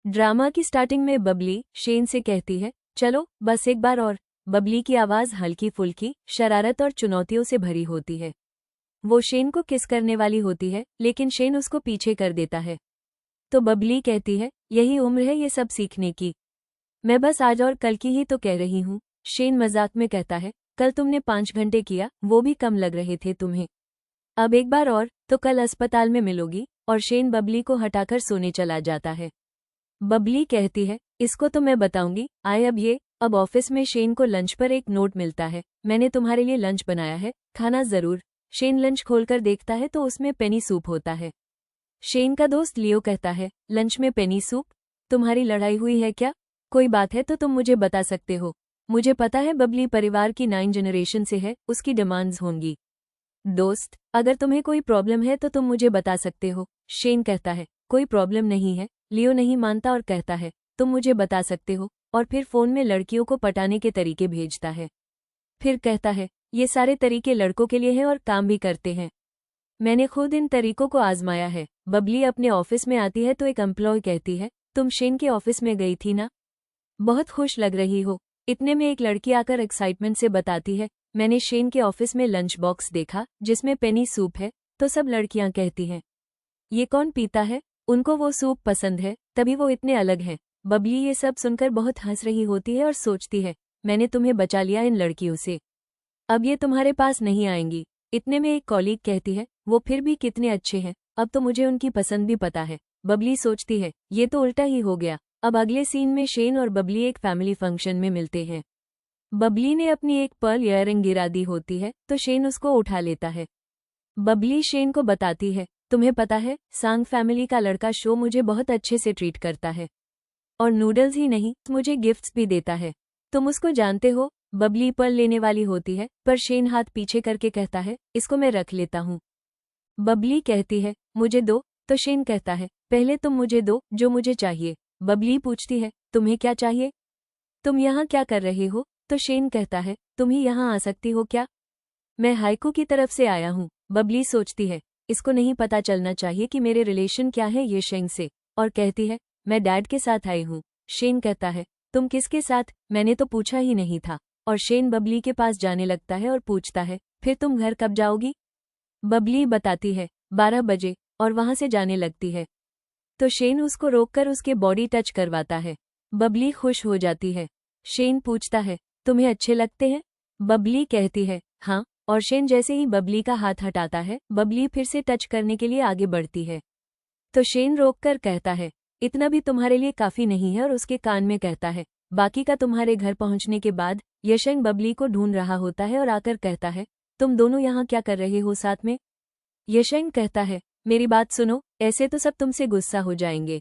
Drama की starting में Babli Shane से कहती है, चलो बस एक बार और। बबली की आवाज हल्की फुल्की, शरारत और चुनौतियों से भरी होती है। वो शेन को किस करने वाली होती है, लेकिन शेन उसको पीछे कर देता है। तो बबली कहती है, यही उम्र है ये सब सीखने की। मैं बस आज और कल की ही तो कह रही हूँ। शेन मजाक में कहता है, कल तुमने 5 घंटे किया, वो भी कम लग रहे थे तुम्हें। अब एक बार और, तो कल अस्पताल में मिलोगी। और शेन बबली को हटाकर सोने चला जाता है। बबली कहती है, इसको तो मैं बताऊंगी। अब ऑफिस में शेन को लंच पर एक नोट मिलता है, मैंने तुम्हारे लिए लंच बनाया है, खाना जरूर। शेन लंच खोलकर देखता है तो उसमें पेनी सूप होता है। शेन का दोस्त लियो कहता है, लंच में पेनी सूप? तुम्हारी लड़ाई हुई है क्या? कोई बात है तो तुम मुझे बता सकते हो। मुझे पता है बबली परिवार की 9 जनरेशन से है, उसकी डिमांड्स होंगी। दोस्त, अगर तुम्हें कोई प्रॉब्लम है तो तुम मुझे बता सकते हो। शेन कहता है, कोई प्रॉब्लम नहीं है। लियो नहीं मानता और कहता है, तुम मुझे बता सकते हो। और फिर फोन में लड़कियों को पटाने के तरीके भेजता है। फिर कहता है, ये सारे तरीके लड़कों के लिए हैं और काम भी करते हैं। मैंने खुद इन तरीकों को आजमाया है। बबली अपने ऑफिस में आती है तो एक एम्प्लॉय कहती है, तुम शेन के ऑफिस में गई थी ना? बहुत खुश लग रही हो। इतने में एक लड़की आकर एक्साइटमेंट से बताती है, मैंने शेन के ऑफिस में लंच बॉक्स देखा जिसमें पेनी सूप है। तो सब लड़कियां कहती हैं, ये कौन पीता है? उनको वो सूप पसंद है, तभी वो इतने अलग हैं। बबली ये सब सुनकर बहुत हंस रही होती है और सोचती है, मैंने तुम्हें बचा लिया इन लड़कियों से। अब ये तुम्हारे पास नहीं आएंगी। इतने में एक कॉलीग कहती है, वो फिर भी कितने अच्छे हैं, अब तो मुझे उनकी पसंद भी पता है। बबली सोचती है, ये तो उल्टा ही हो गया। अब अगले सीन में शेन और बबली एक फैमिली फंक्शन में मिलते हैं। बबली ने अपनी एक पर्ल ईयररिंग गिरा दी होती है तो शेन उसको उठा लेता है। बबली शेन को बताती है, तुम्हें पता है, सांग फैमिली का लड़का शो मुझे बहुत अच्छे से ट्रीट करता है। और नूडल्स ही नहीं, मुझे गिफ्ट्स भी देता है। तुम उसको जानते हो? बबली पर्ल लेने वाली होती है, पर शेन हाथ पीछे करके कहता है, इसको मैं रख लेता हूँ। बबली कहती है, मुझे दो। तो शेन कहता है, पहले तुम मुझे दो जो मुझे चाहिए। बबली पूछती है, तुम्हें क्या चाहिए? तुम यहाँ क्या कर रहे हो? तो शेन कहता है, तुम ही यहाँ आ सकती हो क्या? मैं हाइकू की तरफ से आया हूँ। बबली सोचती है, इसको नहीं पता चलना चाहिए कि मेरे रिलेशन क्या है ये शेन से। और कहती है, मैं डैड के साथ आई हूँ। शेन कहता है, तुम किसके साथ? मैंने तो पूछा ही नहीं था। और शेन बबली के पास जाने लगता है और पूछता है, फिर तुम घर कब जाओगी? बबली बताती है, 12 बजे। और वहां से जाने लगती है। तो शेन उसको रोककर उसके बॉडी टच करवाता है। बबली खुश हो जाती है। शेन पूछता है, तुम्हें अच्छे लगते हैं? बबली कहती है, हाँ। और शेन जैसे ही बबली का हाथ हटाता है, बबली फिर से टच करने के लिए आगे बढ़ती है। तो शेन रोककर कहता है, इतना भी तुम्हारे लिए काफी नहीं है। और उसके कान में कहता है, बाकी का तुम्हारे घर पहुंचने के बाद। यशंग बबली को ढूंढ रहा होता है और आकर कहता है, तुम दोनों यहाँ क्या कर रहे हो साथ में? यशंग कहता है, मेरी बात सुनो, ऐसे तो सब तुमसे गुस्सा हो जाएंगे।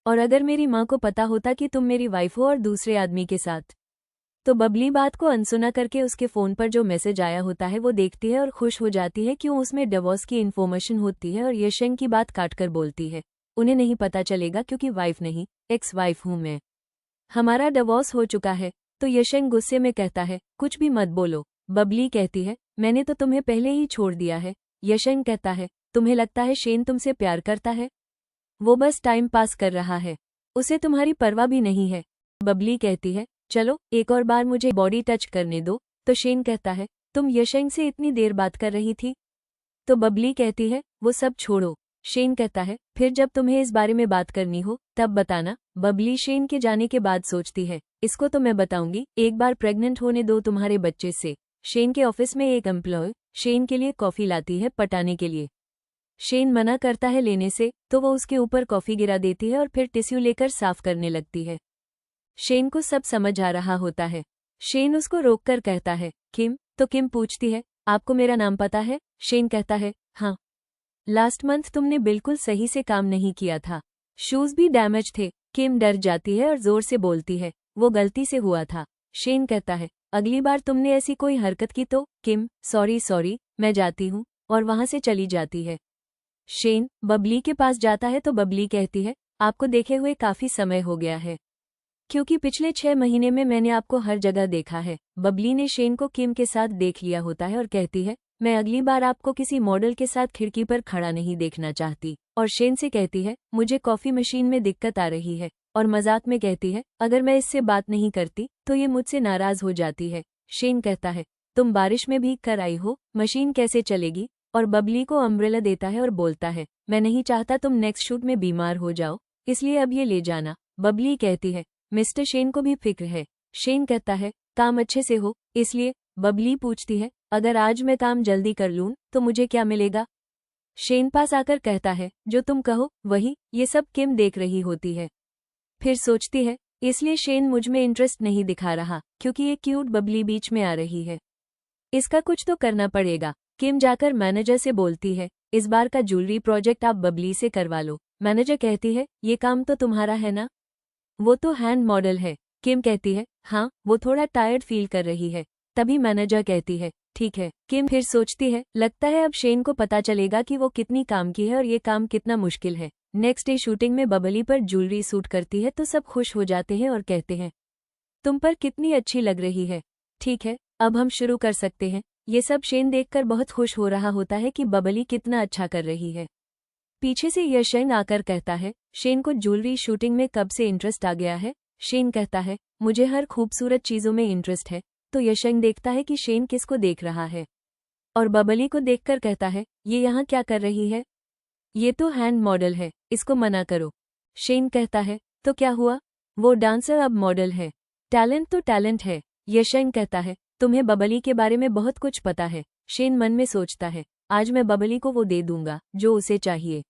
और अगर मेरी माँ को पता होता कि तुम मेरी वाइफ हो और दूसरे आदमी के साथ। तो बबली बात को अनसुना करके उसके फोन पर जो मैसेज आया होता है वो देखती है और खुश हो जाती है, क्यों उसमें डिवोर्स की इन्फॉर्मेशन होती है। और यशंग की बात काटकर बोलती है, उन्हें नहीं पता चलेगा क्योंकि वाइफ नहीं, एक्स वाइफ हूं मैं। हमारा डिवोर्स हो चुका है। तो यशंग गुस्से में कहता है, कुछ भी मत बोलो। बबली कहती है, मैंने तो तुम्हें पहले ही छोड़ दिया है। यशंग कहता है, तुम्हें लगता है शेन तुमसे प्यार करता है? वो बस टाइम पास कर रहा है, उसे तुम्हारी परवाह भी नहीं है। बबली कहती है, चलो एक और बार मुझे बॉडी टच करने दो। तो शेन कहता है, तुम यशंग से इतनी देर बात कर रही थी? तो बबली कहती है, वो सब छोड़ो। शेन कहता है, फिर जब तुम्हें इस बारे में बात करनी हो तब बताना। बबली शेन के जाने के बाद सोचती है, इसको तो मैं बताऊंगी, एक बार प्रेग्नेंट होने दो तुम्हारे बच्चे से। शेन के ऑफिस में एक एम्प्लॉय शेन के लिए कॉफी लाती है पटाने के लिए। शेन मना करता है लेने से, तो वो उसके ऊपर कॉफी गिरा देती है और फिर टिश्यू लेकर साफ करने लगती है। शेन को सब समझ आ रहा होता है। शेन उसको रोककर कहता है, किम? तो किम पूछती है, आपको मेरा नाम पता है? शेन कहता है, हाँ। लास्ट मंथ तुमने बिल्कुल सही से काम नहीं किया था, शूज भी डैमेज थे। किम डर जाती है और जोर से बोलती है, वो गलती से हुआ था। शेन कहता है, अगली बार तुमने ऐसी कोई हरकत की तो? किम, सॉरी, मैं जाती हूँ। और वहां से चली जाती है। शेन बबली के पास जाता है तो बबली कहती है, आपको देखे हुए काफी समय हो गया है, क्योंकि पिछले 6 महीने में मैंने आपको हर जगह देखा है। बबली ने शेन को किम के साथ देख लिया होता है और कहती है, मैं अगली बार आपको किसी मॉडल के साथ खिड़की पर खड़ा नहीं देखना चाहती। और शेन से कहती है, मुझे कॉफी मशीन में दिक्कत आ रही है, और मजाक में कहती है, अगर मैं इससे बात नहीं करती तो ये मुझसे नाराज हो जाती है। शेन कहता है, तुम बारिश में भीग कर आई हो, मशीन कैसे चलेगी? और बबली को अम्ब्रेला देता है और बोलता है, मैं नहीं चाहता तुम नेक्स्ट शूट में बीमार हो जाओ, इसलिए अब ये ले जाना। बबली कहती है, मिस्टर शेन को भी फिक्र है। शेन कहता है, काम अच्छे से हो इसलिए। बबली पूछती है, अगर आज मैं काम जल्दी कर लूं तो मुझे क्या मिलेगा? शेन पास आकर कहता है, जो तुम कहो वही। ये सब किम देख रही होती है, फिर सोचती है, इसलिए शेन मुझ में इंटरेस्ट नहीं दिखा रहा क्योंकि ये क्यूट बबली बीच में आ रही है, इसका कुछ तो करना पड़ेगा। किम जाकर मैनेजर से बोलती है, इस बार का ज्वेलरी प्रोजेक्ट आप बबली से करवा लो। मैनेजर कहती है, ये काम तो तुम्हारा है ना? वो तो हैंड मॉडल है। किम कहती है, हाँ, वो थोड़ा टायर्ड फील कर रही है। तभी मैनेजर कहती है, ठीक है। किम फिर सोचती है, लगता है अब शेन को पता चलेगा कि वो कितनी काम की है और ये काम कितना मुश्किल है। नेक्स्ट डे शूटिंग में बबली पर ज्वेलरी सूट करती है तो सब खुश हो जाते हैं और कहते हैं, तुम पर कितनी अच्छी लग रही है। ठीक है, अब हम शुरू कर सकते हैं। ये सब शेन देखकर बहुत खुश हो रहा होता है कि बबली कितना अच्छा कर रही है। पीछे से यशंग आकर कहता है, शेन को ज्वेलरी शूटिंग में कब से इंटरेस्ट आ गया है? शेन कहता है, मुझे हर खूबसूरत चीजों में इंटरेस्ट है। तो यशंग देखता है कि शेन किसको देख रहा है और बबली को देखकर कहता है, ये यहाँ क्या कर रही है? ये तो हैंड मॉडल है, इसको मना करो। शेन कहता है, तो क्या हुआ? वो डांसर अब मॉडल है। टैलेंट तो टैलेंट है। यशंग कहता है, तुम्हें बबली के बारे में बहुत कुछ पता है। शेन मन में सोचता है, आज मैं बबली को वो दे दूंगा जो उसे चाहिए।